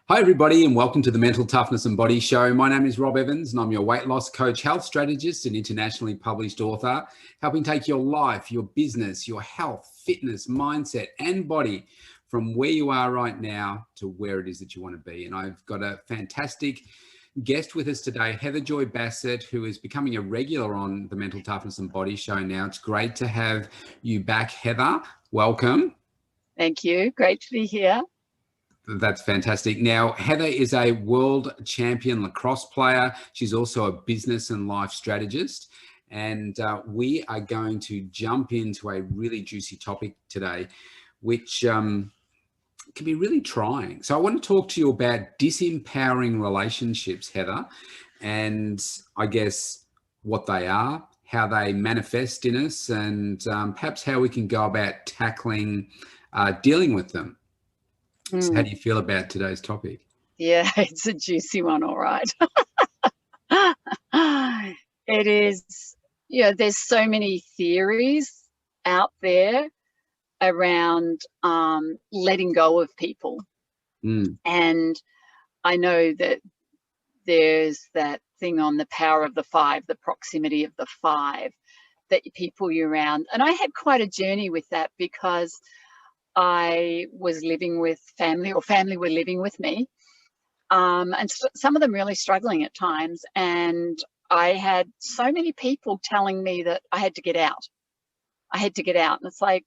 Hi, everybody, and welcome to the Mental Toughness and Body Show. My name is Rob Evans, and I'm your weight loss coach, health strategist, and internationally published author, helping take your life, your business, your health, fitness, mindset, and body from where you are right now to where it is that you want to be. And I've got a fantastic guest with us today, Heather Joy Bassett, who is becoming a regular on the Mental Toughness and Body Show now. It's great to have you back, Heather. Welcome. Thank you. Great to be here. That's fantastic. Now, Heather is a world champion lacrosse player. She's also a business and life strategist. And we are going to jump into a really juicy topic today, which can be really trying. So I want to talk to you about disempowering relationships, Heather, and I guess what they are, how they manifest in us, and perhaps how we can go about tackling dealing with them. So how do you feel about today's topic? Yeah, it's a juicy one, all right. It is, there's so many theories out there around letting go of people. And I know that there's that thing on the power of the five, the proximity of the five, that people you're around. And I had quite a journey with that because I was living with family, or family were living with me, and some of them really struggling at times. And I had so many people telling me that I had to get out. I had to get out. And it's like,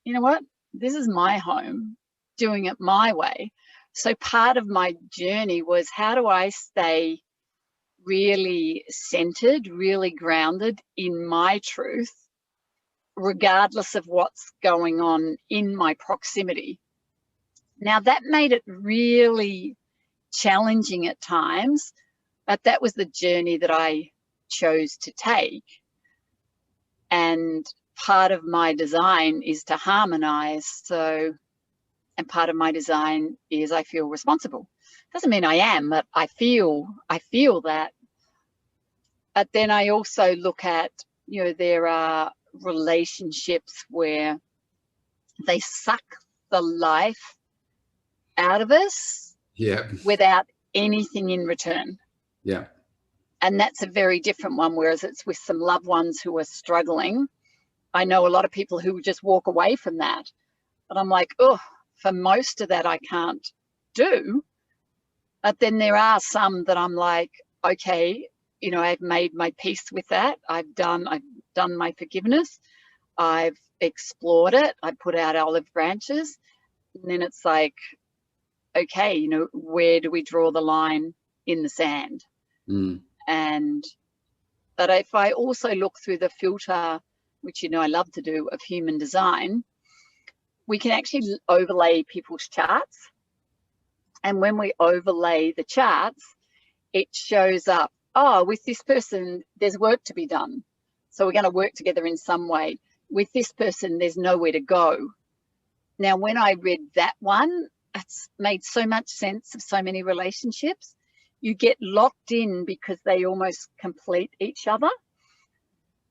you know what? This is my home, doing it my way. So part of my journey was, how do I stay really centered, really grounded in my truth, regardless of what's going on in my proximity. Now, that made it really challenging at times, but that was the journey that I chose to take. And part of my design is to harmonize. And part of my design is I feel responsible. Doesn't mean I am, but I feel that. But then I also look at, there are relationships where they suck the life out of us without anything in return. And that's a very different one, whereas it's with some loved ones who are struggling. I know a lot of people who just walk away from that, but I'm like, for most of that I can't do. But then there are some that I'm like, okay, I've made my peace with that. I've done my forgiveness. I've explored it. I put out olive branches. And then it's like, okay, where do we draw the line in the sand? But if I also look through the filter, which, I love to do, of human design, we can actually overlay people's charts. And when we overlay the charts, it shows up, with this person, there's work to be done. So we're going to work together in some way. With this person, there's nowhere to go. Now, when I read that one, it's made so much sense of so many relationships. You get locked in because they almost complete each other.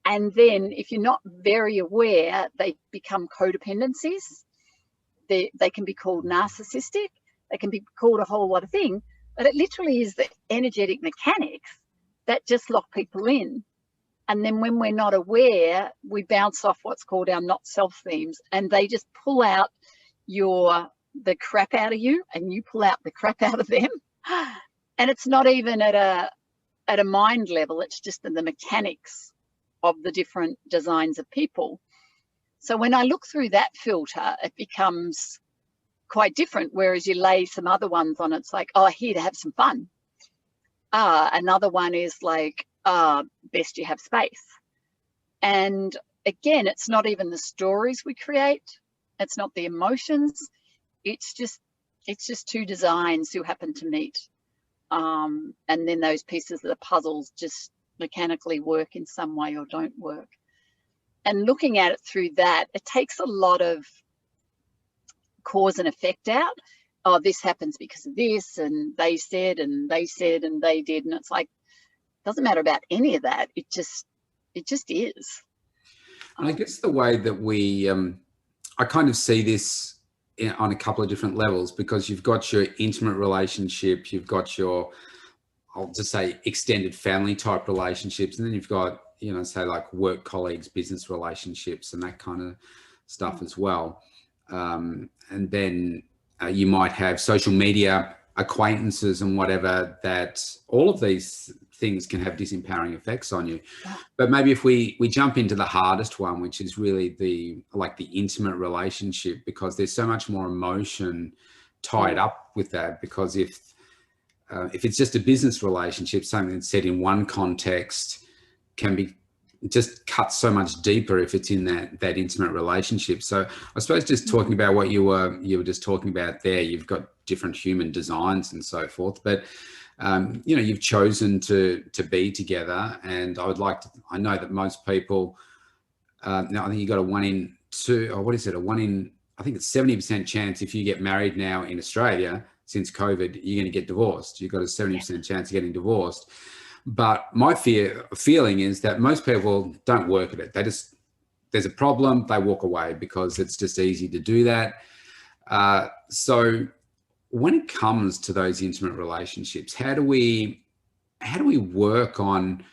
And then if you're not very aware, they become codependencies. They can be called narcissistic. They can be called a whole lot of things. But it literally is the energetic mechanics that just lock people in. And then when we're not aware, we bounce off what's called our not self themes, and they just pull out the crap out of you, and you pull out the crap out of them. And it's not even at a mind level, it's just in the mechanics of the different designs of people. So when I look through that filter, it becomes quite different, whereas you lay some other ones on, it's like, here to have some fun. Another one is like, best you have space. And again, it's not even the stories we create. It's not the emotions. It's just two designs who happen to meet. And then those pieces of the puzzles just mechanically work in some way or don't work. And looking at it through that, it takes a lot of cause and effect out. This happens because of this, and they said, and they said, and they did. And it's like, it doesn't matter about any of that. It just is. I guess the way that I kind of see this on a couple of different levels, because you've got your intimate relationship, you've got your, I'll just say, extended family type relationships, and then you've got, you know, say like work colleagues, business relationships, and that kind of stuff as well. And then you might have social media acquaintances and whatever, that all of these things can have disempowering effects on you. But maybe if we jump into the hardest one, which is really the intimate relationship, because there's so much more emotion tied up with that. Because if it's just a business relationship, something that's said in one context can be just cut so much deeper if it's in that intimate relationship. So I suppose just talking about what you were just talking about there, you've got different human designs and so forth, but you know, you've chosen to be together. And I know that most people, now I think you got a 1 in 2, or what is it? I think it's 70% chance if you get married now in Australia since COVID, you're going to get divorced. You've got a 70% chance of getting divorced. But my feeling is that most people don't work at it. There's a problem, they walk away, because it's just easy to do that. So when it comes to those intimate relationships, how do we work on,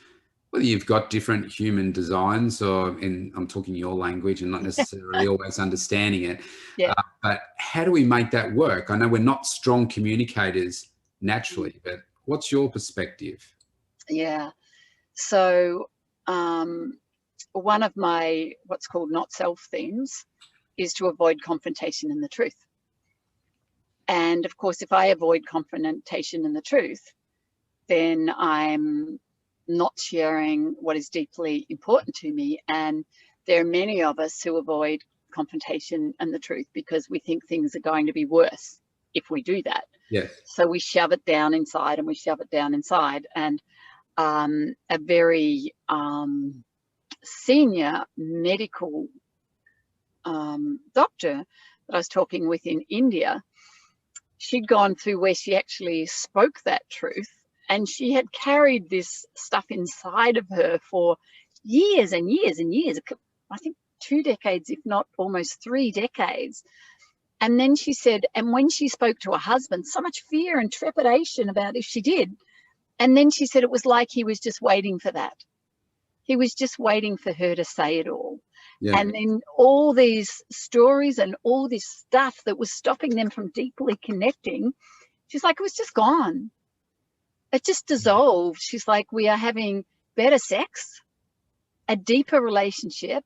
whether you've got different human designs, or I'm talking your language and not necessarily always understanding it, but how do we make that work? I know we're not strong communicators naturally, but what's your perspective? Yeah. So one of my what's called not self themes is to avoid confrontation in the truth. And of course, if I avoid confrontation in the truth, then I'm not sharing what is deeply important to me. And there are many of us who avoid confrontation and the truth because we think things are going to be worse if we do that. Yes. So we shove it down inside and we shove it down inside. And a very senior medical doctor that I was talking with in India, she'd gone through where she actually spoke that truth, and she had carried this stuff inside of her for years and years and years, I think 2 decades, if not almost 3 decades. And then she said, and when she spoke to her husband, so much fear and trepidation about if she did. And then she said it was like he was just waiting for that. He was just waiting for her to say it all. Yeah. And then all these stories and all this stuff that was stopping them from deeply connecting, she's like, it was just gone. It just dissolved. She's like, we are having better sex, a deeper relationship,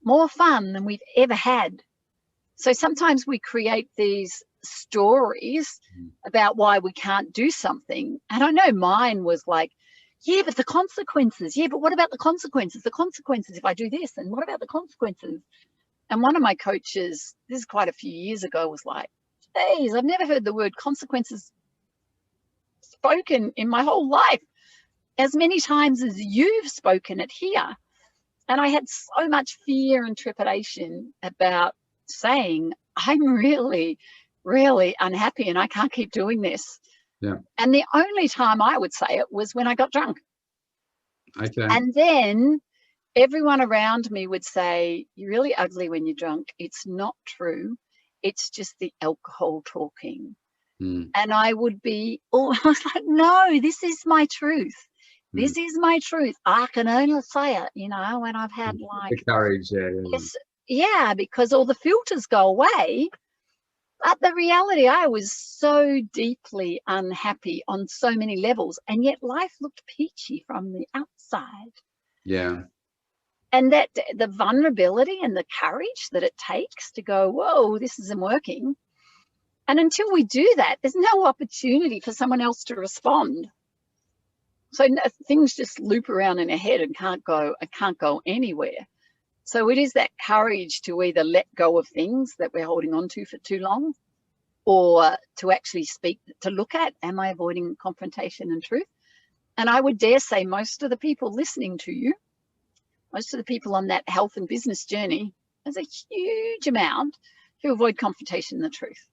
more fun than we've ever had. So sometimes we create these stories about why we can't do something. And I know mine was like, yeah, but the consequences. Yeah, but what about the consequences? The consequences if I do this, and what about the consequences? And one of my coaches, this is quite a few years ago, was like, geez, I've never heard the word consequences spoken in my whole life as many times as you've spoken it here. And I had so much fear and trepidation about saying, I'm really, really unhappy and I can't keep doing this. Yeah. And the only time I would say it was when I got drunk. Okay. And then everyone around me would say, you're really ugly when you're drunk. It's not true. It's just the alcohol talking. And I would be, I was like, no, this is my truth. This is my truth. I can only say it, you know, when I've had like the courage. Yeah, because all the filters go away. But the reality, I was so deeply unhappy on so many levels, and yet life looked peachy from the outside. Yeah. And that the vulnerability and the courage that it takes to go, whoa, this isn't working. And until we do that, there's no opportunity for someone else to respond. So things just loop around in our head and can't go anywhere. So it is that courage to either let go of things that we're holding on to for too long, or to actually speak, to look at, am I avoiding confrontation and truth? And I would dare say most of the people listening to you, most of the people on that health and business journey, there's a huge amount who avoid confrontation and the truth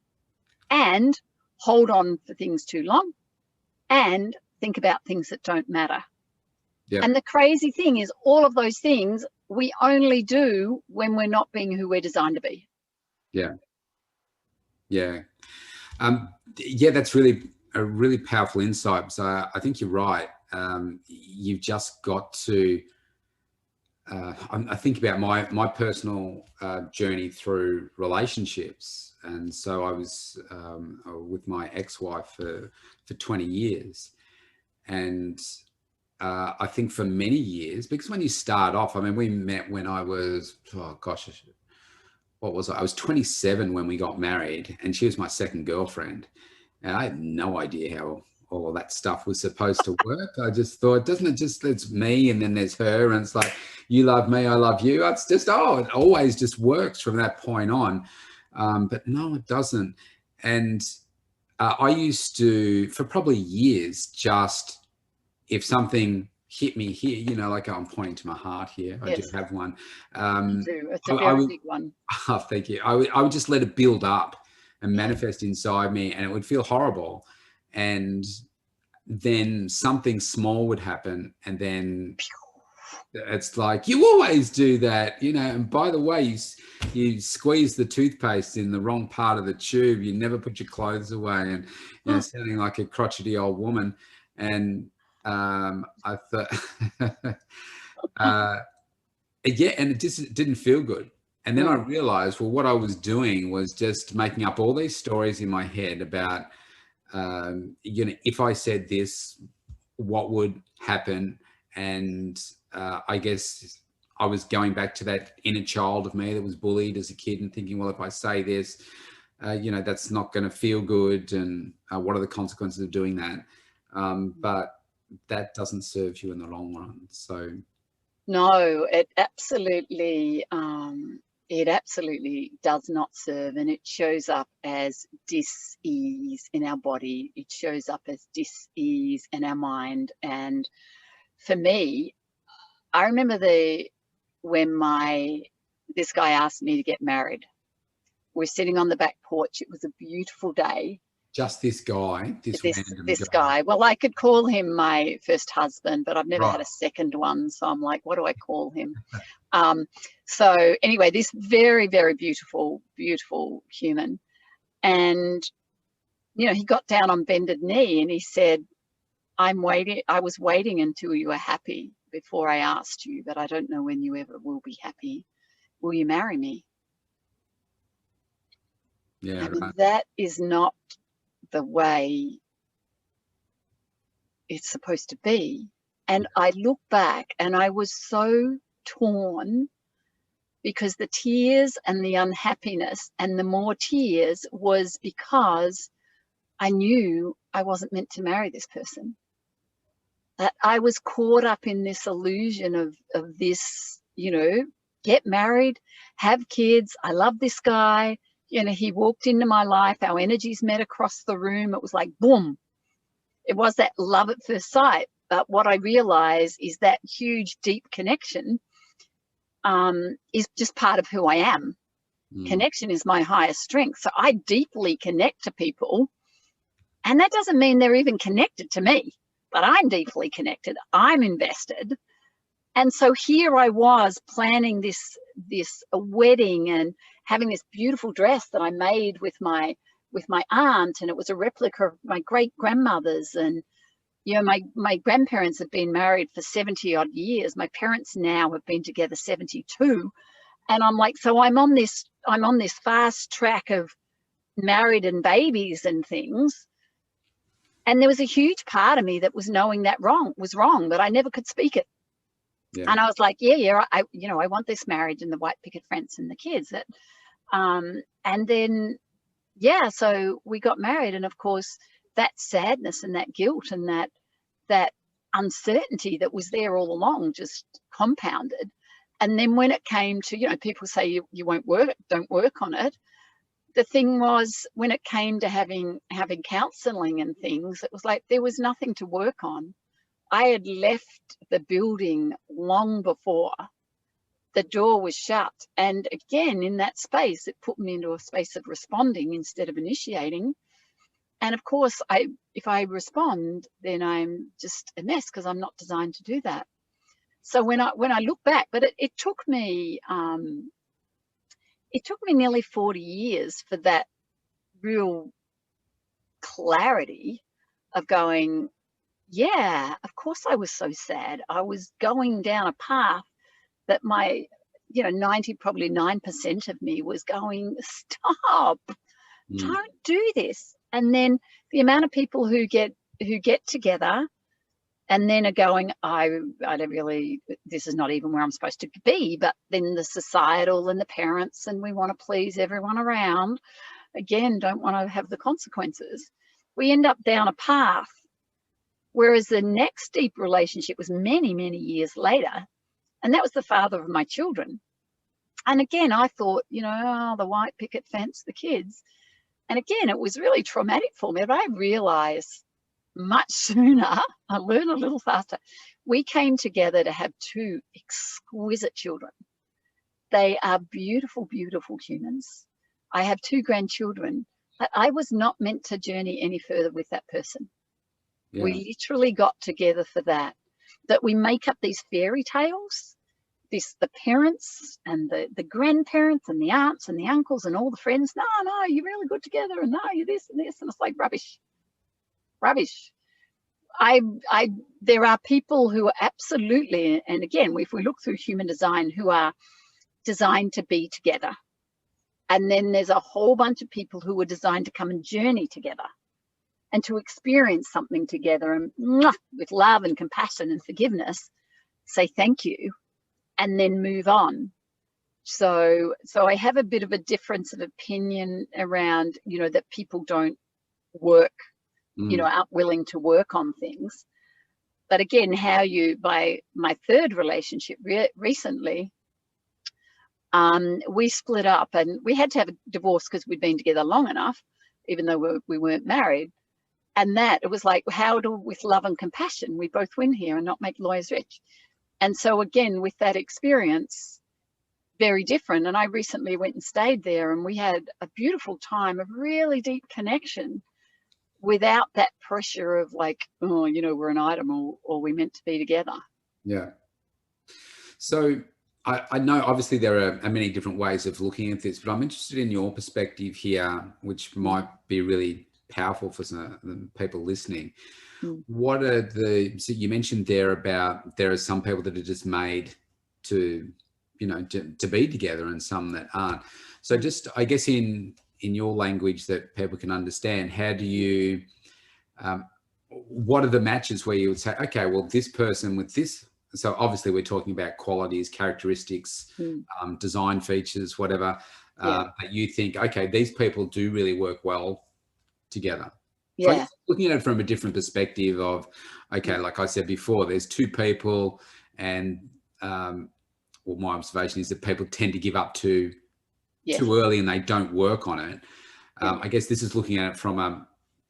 and hold on for things too long and think about things that don't matter. Yeah. And the crazy thing is all of those things we only do when we're not being who we're designed to be. Yeah. Yeah. Yeah, that's really a really powerful insight. So I think you're right. You've just got to, I think about my personal journey through relationships. And so I was with my ex-wife for 20 years. And I think for many years, because when you start off, I mean, we met when I was, oh gosh, what was I? I was 27 when we got married, and she was my second girlfriend. And I had no idea how all of that stuff was supposed to work. I just thought, doesn't it just, it's me and then there's her, and it's like, you love me, I love you. It's just, oh, it always just works from that point on. But no, it doesn't. And I used to, for probably years, just if something hit me here, you know, like I'm pointing to my heart here. I do Yes, have one. you do. It's a I very would, big one. oh, thank you. I would just let it build up and manifest inside me, and it would feel horrible. And then something small would happen, and then it's like, you always do that, you know. And by the way, you squeeze the toothpaste in the wrong part of the tube. You never put your clothes away, and you know, sounding like a crotchety old woman. And I thought, yeah, and it just didn't feel good. And then I realized, well, what I was doing was just making up all these stories in my head about, you know, if I said this, what would happen? And I guess I was going back to that inner child of me that was bullied as a kid and thinking, well, if I say this, you know, that's not going to feel good. And what are the consequences of doing that? But that doesn't serve you in the long run. So No, it absolutely does not serve, and it shows up as dis-ease in our body. It shows up as dis-ease in our mind. And for me, I remember when this guy asked me to get married. We're sitting on the back porch. It was a beautiful day. just this guy, this random This guy. guy. Well, I could call him my first husband, but I've never Right. had a second one. So I'm like, what do I call him? So anyway, this very, very beautiful, beautiful human. And, you know, he got down on bended knee and he said, I was waiting until you were happy before I asked you, but I don't know when you ever will be happy. Will you marry me? Yeah, I mean, right. that is not the way it's supposed to be. And I look back and I was so torn, because the tears and the unhappiness and the more tears was because I knew I wasn't meant to marry this person. That I was caught up in this illusion of this, you know, get married, have kids. I love this guy. You know, he walked into my life. Our energies met across the room. It was like, boom. It was that love at first sight. But what I realized is that huge, deep connection is just part of who I am. Connection is my highest strength. So I deeply connect to people. And that doesn't mean they're even connected to me, but I'm deeply connected. I'm invested. And so here I was planning this wedding and having this beautiful dress that I made with my aunt, and it was a replica of my great grandmother's. And you know, my grandparents have been married for 70 odd years. My parents now have been together 72. And I'm like, so I'm on this fast track of married and babies and things. And there was a huge part of me that was knowing that was wrong, but I never could speak it. Yeah. And I was like, yeah, I want this marriage and the white picket fence and the kids. And then, yeah, so we got married. And of course, that sadness and that guilt and that uncertainty that was there all along just compounded. And then when it came to, you know, people say you don't work on it. The thing was, when it came to having counseling and things, it was like there was nothing to work on. I had left the building long before the door was shut. And again, in that space, it put me into a space of responding instead of initiating. And of course, if I respond, then I'm just a mess, because I'm not designed to do that. So when I look back, but it took me nearly 40 years for that real clarity of going, yeah, of course I was so sad. I was going down a path that my, 90, probably 9% of me was going, stop, don't do this. And then the amount of people who get together and then are going, I don't really, this is not even where I'm supposed to be, but then the societal and the parents, and we want to please everyone around. Again, don't want to have the consequences. We end up down a path. Whereas the next deep relationship was many, many years later. And that was the father of my children. And again, I thought, the white picket fence, the kids. And again, it was really traumatic for me. But I realized much sooner, I learned a little faster. We came together to have two exquisite children. They are beautiful, beautiful humans. I have two grandchildren, but I was not meant to journey any further with that person. Yeah. We literally got together for that we make up these fairy tales, the parents and the grandparents and the aunts and the uncles and all the friends. No, you're really good together, and no, you're this and this, and it's like rubbish. There are people who are absolutely, and again, if we look through human design, who are designed to be together. And then there's a whole bunch of people who were designed to come and journey together and to experience something together, and with love and compassion and forgiveness, say thank you, and then move on. So I have a bit of a difference of opinion around, that people don't work, aren't willing to work on things. But again, by my third relationship recently, we split up, and we had to have a divorce because we'd been together long enough, even though we weren't married. And that, it was like, how do, with love and compassion, we both win here and not make lawyers rich. And so again, with that experience, very different. And I recently went and stayed there, and we had a beautiful time of really deep connection without that pressure of like, oh, we're an item, or we're meant to be together. Yeah. So I know obviously there are many different ways of looking at this, but I'm interested in your perspective here, which might be really powerful for some people listening. What are so you mentioned there are some people that are just made to be together, and some that aren't. So just, I guess, in your language that people can understand, how do you what are the matches where you would say, okay, well, this person with this, so obviously we're talking about qualities, characteristics, design features, whatever, that you think, okay, these people do really work well together. Yeah. So looking at it from a different perspective of, okay, like I said before, there's two people, and my observation is that people tend to give up too early, and they don't work on it. I guess this is looking at it from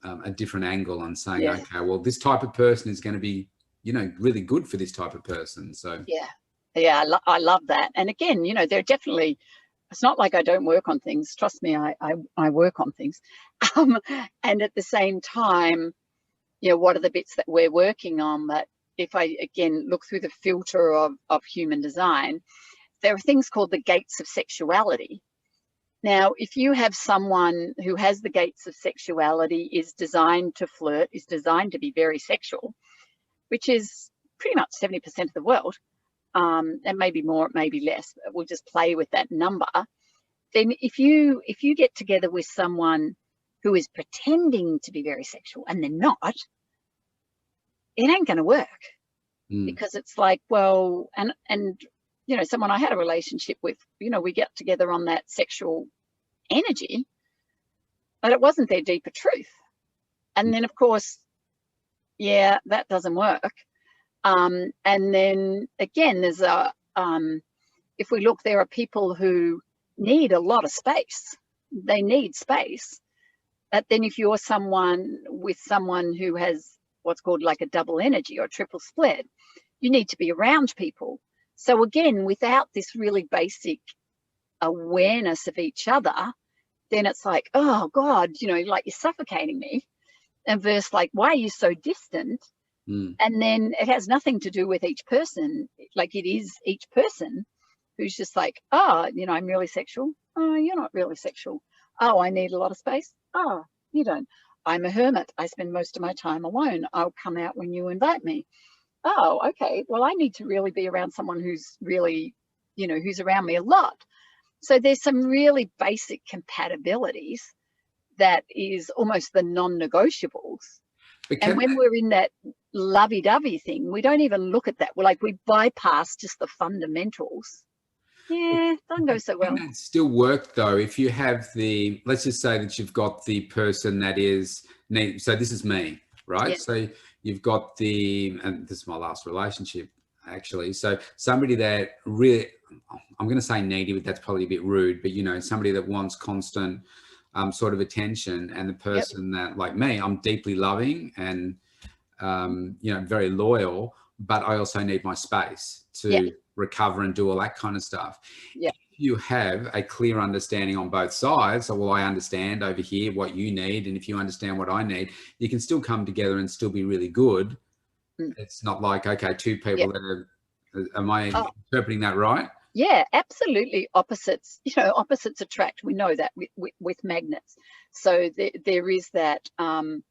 a different angle and saying, okay, well, this type of person is going to be, really good for this type of person. So I love that. And again, they're definitely, it's not like I don't work on things. Trust me, I work on things. And at the same time, what are the bits that we're working on? But if I, again, look through the filter of human design, there are things called the gates of sexuality. Now, if you have someone who has the gates of sexuality, is designed to flirt, is designed to be very sexual, which is pretty much 70% of the world, and maybe more, it may be less, but we'll just play with that number. Then if you get together with someone who is pretending to be very sexual and they're not, it ain't going to work. Because it's like, well, and someone I had a relationship with, we get together on that sexual energy, but it wasn't their deeper truth. And then, of course, that doesn't work. And then again, there's if we look, there are people who need a lot of space. They need space. But then if you're someone who has what's called like a double energy or a triple split, you need to be around people. So again, without this really basic awareness of each other, then it's like, oh God, like you're suffocating me. And versus like, why are you so distant? And then it has nothing to do with each person. Like it is each person who's just like, oh, I'm really sexual. Oh, you're not really sexual. Oh, I need a lot of space. Oh, you don't. I'm a hermit. I spend most of my time alone. I'll come out when you invite me. Oh, okay. Well, I need to really be around someone who's really, who's around me a lot. So there's some really basic compatibilities that is almost the non-negotiables. And when we're in that lovey-dovey thing, we don't even look at that. We're like, we bypass just the fundamentals. Yeah, doesn't go so well. Can that still work though if you have let's just say that you've got the person that is, so this is me, right? Yeah. So you've got and this is my last relationship actually. So somebody that really, I'm going to say needy, but that's probably a bit rude, but somebody that wants constant sort of attention, and the person that, like me, I'm deeply loving and, very loyal, but I also need my space to recover and do all that kind of stuff. Yeah. If you have a clear understanding on both sides, so, well, I understand over here what you need, and if you understand what I need, you can still come together and still be really good. It's not like, okay, two people that are, am I interpreting that right? Yeah, absolutely. Opposites attract. We know that with magnets. So there is that. And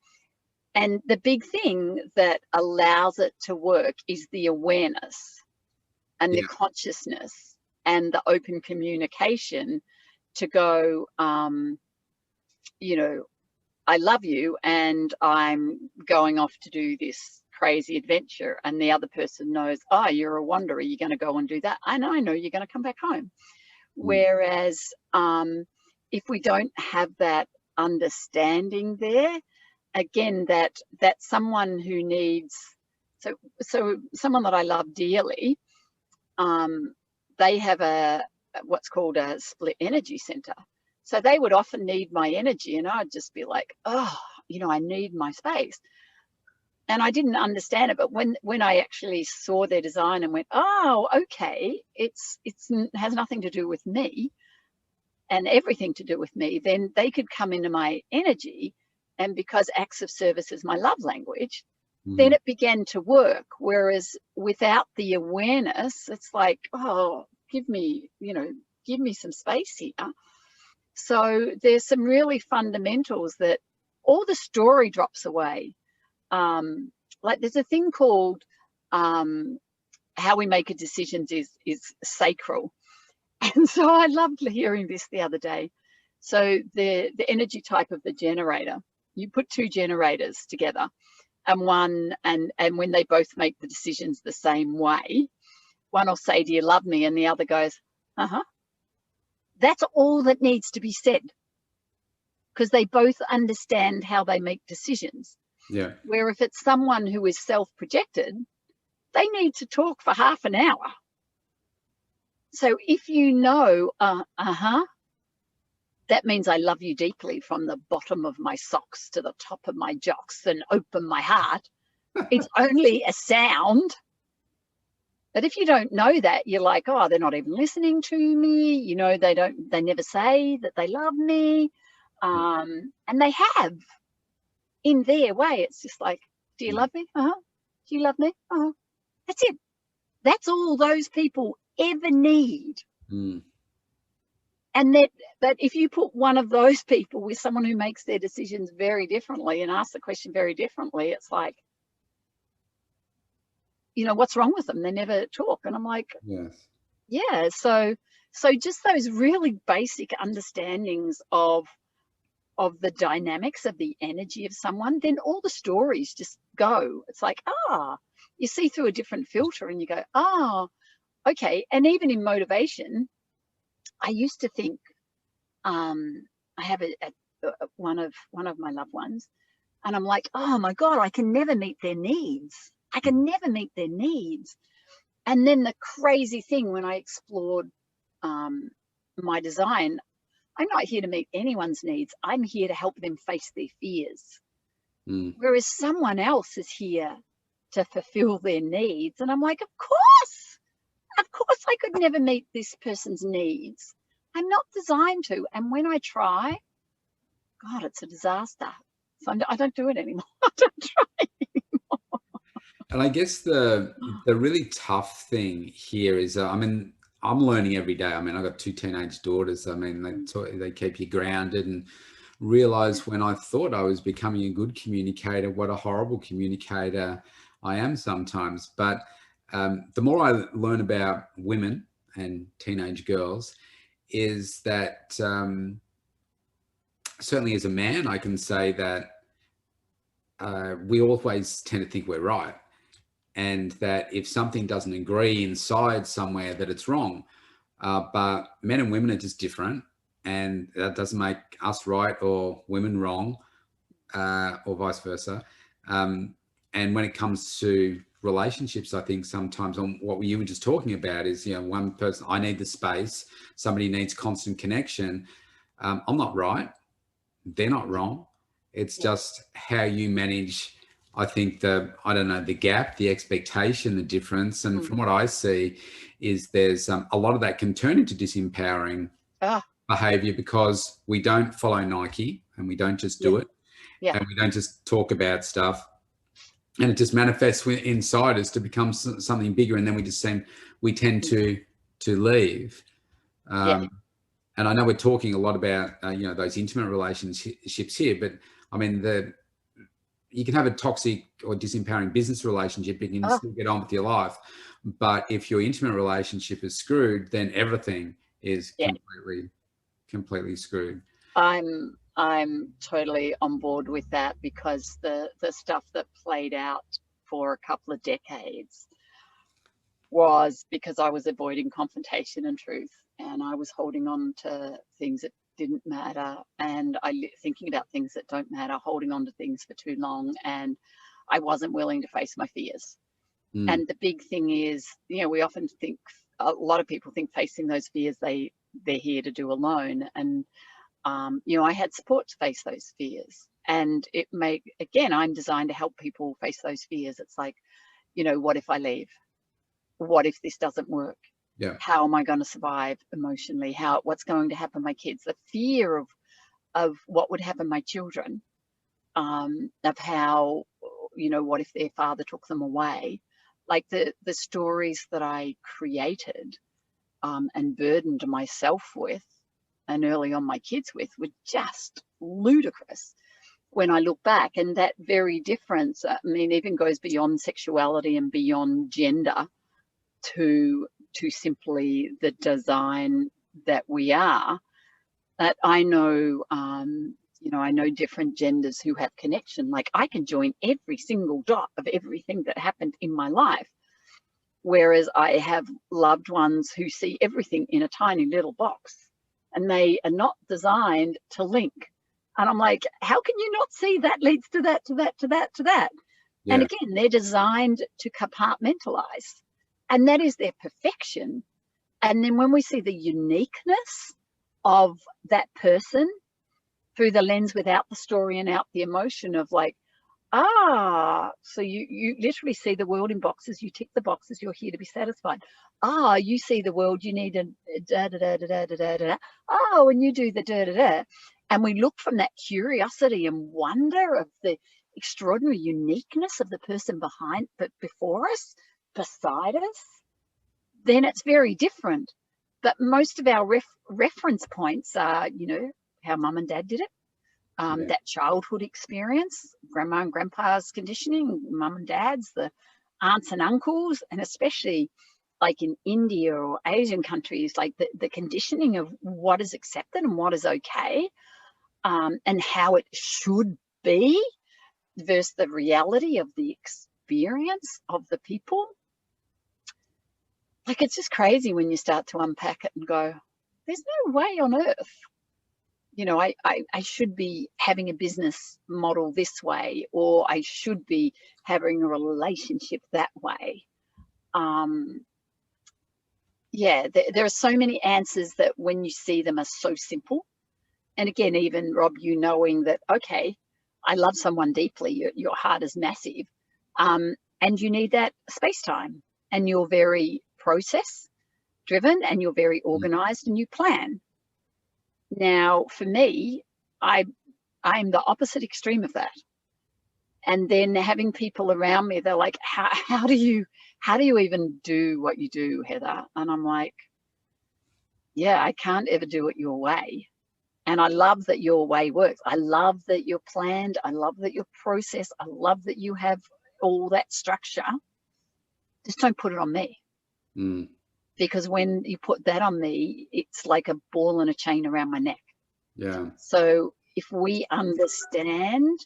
the big thing that allows it to work is the awareness and the consciousness and the open communication to go, I love you and I'm going off to do this crazy adventure, and the other person knows, oh, you're a wanderer, you're going to go and do that, and I know you're going to come back home. Whereas if we don't have that understanding there, again, that someone who needs, so someone that I love dearly, they have what's called a split energy center. So they would often need my energy, and I'd just be like, oh, I need my space. And I didn't understand it, but when I actually saw their design and went, oh, okay, it has nothing to do with me and everything to do with me, then they could come into my energy. And because acts of service is my love language, then it began to work. Whereas without the awareness, it's like, oh, give me some space here. So there's some really fundamentals that all the story drops away. Like there's a thing called how we make a decision is sacral. And so I loved hearing this the other day. So the energy type of the generator, you put two generators together, and when they both make the decisions the same way, one will say, do you love me? And the other goes, uh-huh. That's all that needs to be said, because they both understand how they make decisions. Yeah. Where if it's someone who is self-projected, they need to talk for half an hour. So if you know, that means I love you deeply from the bottom of my socks to the top of my jocks and open my heart. It's only a sound. But if you don't know that, you're like, oh, they're not even listening to me. They never say that they love me. And they have in their way. It's just like, do you love me? Uh-huh. Do you love me? Uh-huh. That's it. That's all those people ever need. And that if you put one of those people with someone who makes their decisions very differently and asks the question very differently, it's like, what's wrong with them? They never talk. And I'm like, yes. Yeah. So just those really basic understandings of the dynamics of the energy of someone, then all the stories just go. It's like, you see through a different filter and you go, okay. And even in motivation, I used to think, I have one of my loved ones, and I'm like, oh my God, I can never meet their needs. I can never meet their needs. And then the crazy thing when I explored my design, I'm not here to meet anyone's needs. I'm here to help them face their fears. Whereas someone else is here to fulfill their needs. And I'm like, of course I could never meet this person's needs. I'm not designed to. And when I try, God, it's a disaster. So I don't do it anymore. I don't try anymore. And I guess the really tough thing here is, I'm learning every day. I mean, I've got 2 teenage daughters. I mean, they keep you grounded, and realize when I thought I was becoming a good communicator, what a horrible communicator I am sometimes. But the more I learn about women and teenage girls, is that certainly as a man, I can say that we always tend to think we're right. And that if something doesn't agree inside somewhere, that it's wrong. But men and women are just different, and that doesn't make us right or women wrong, or vice versa. And when it comes to relationships, I think sometimes on what you were just talking about is, one person, I need the space, somebody needs constant connection. I'm not right. They're not wrong. It's just how you manage, I think, the gap, the expectation, the difference. And from what I see is there's a lot of that can turn into disempowering behavior, because we don't follow Nike, and we don't just do it. And we don't just talk about stuff, and it just manifests inside us to become something bigger. And then we tend to leave. And I know we're talking a lot about, those intimate relationships here, but I mean, you can have a toxic or disempowering business relationship, you can still get on with your life. But if your intimate relationship is screwed, then everything is completely screwed. I'm totally on board with that, because the stuff that played out for a couple of decades was because I was avoiding confrontation and truth, and I was holding on to things that didn't matter, and thinking about things that don't matter, holding on to things for too long, and I wasn't willing to face my fears. And the big thing is, we often think, a lot of people think facing those fears they're here to do alone. And I had support to face those fears, and again, I'm designed to help people face those fears. It's like, what if I leave? What if this doesn't work? How am I going to survive emotionally? What's going to happen to my kids? The fear of what would happen to my children, of how, what if their father took them away? Like the stories that I created and burdened myself with, and early on my kids with, were just ludicrous when I look back. And that very difference, even goes beyond sexuality and beyond gender to simply the design that we are. That I know, I know different genders who have connection. Like, I can join every single dot of everything that happened in my life, whereas I have loved ones who see everything in a tiny little box, and they are not designed to link. And I'm like, how can you not see that leads to that, to that, to that, to that? And again, they're designed to compartmentalize, and that is their perfection. And then when we see the uniqueness of that person through the lens without the story and out the emotion of like, so you literally see the world in boxes, you tick the boxes, you're here to be satisfied. You see the world, you need a da da da da da da da. And you do the da da da. And we look from that curiosity and wonder of the extraordinary uniqueness of the person before us, beside us, then it's very different. But most of our reference points are, how mum and dad did it, that childhood experience, grandma and grandpa's conditioning, mum and dad's, the aunts and uncles, and especially like in India or Asian countries, like the conditioning of what is accepted and what is okay, and how it should be versus the reality of the experience of the people. Like, it's just crazy when you start to unpack it and go, there's no way on earth, I should be having a business model this way, or I should be having a relationship that way. There are so many answers that when you see them are so simple. And again, even Rob, knowing that, okay, I love someone deeply, your heart is massive, and you need that space time, and you're very process driven, and you're very organized, and you plan. Now, for me, I'm the opposite extreme of that. And then having people around me, they're like, how do you even do what you do, Heather? And I'm like, yeah, I can't ever do it your way. And I love that your way works. I love that you're planned. I love that you're processed. I love that you have all that structure. Just don't put it on me. Mm. Because when you put that on me, it's like a ball and a chain around my neck. Yeah. So if we understand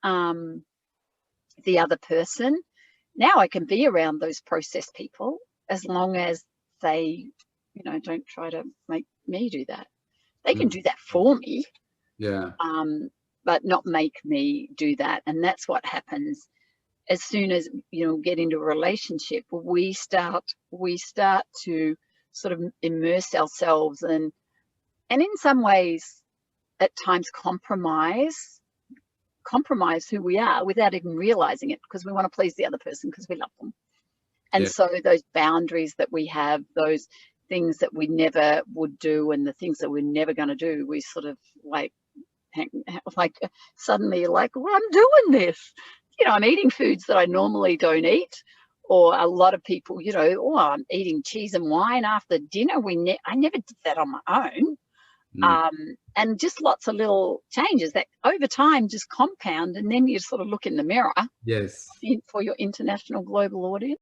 the other person, now I can be around those processed people as long as they, don't try to make me do that. They can do that for me. Yeah. But not make me do that. And that's what happens as soon as, get into a relationship. We start to sort of immerse ourselves and in some ways at times compromise who we are without even realizing it, because we want to please the other person because we love them. And so those boundaries that we have, those things that we never would do and the things that we're never going to do, we sort of like suddenly you're like, well, I'm doing this. I'm eating foods that I normally don't eat. Or a lot of people, I'm eating cheese and wine after dinner. I never did that on my own. And just lots of little changes that over time just compound, and then you sort of look in the mirror. Yes. For your international global audience.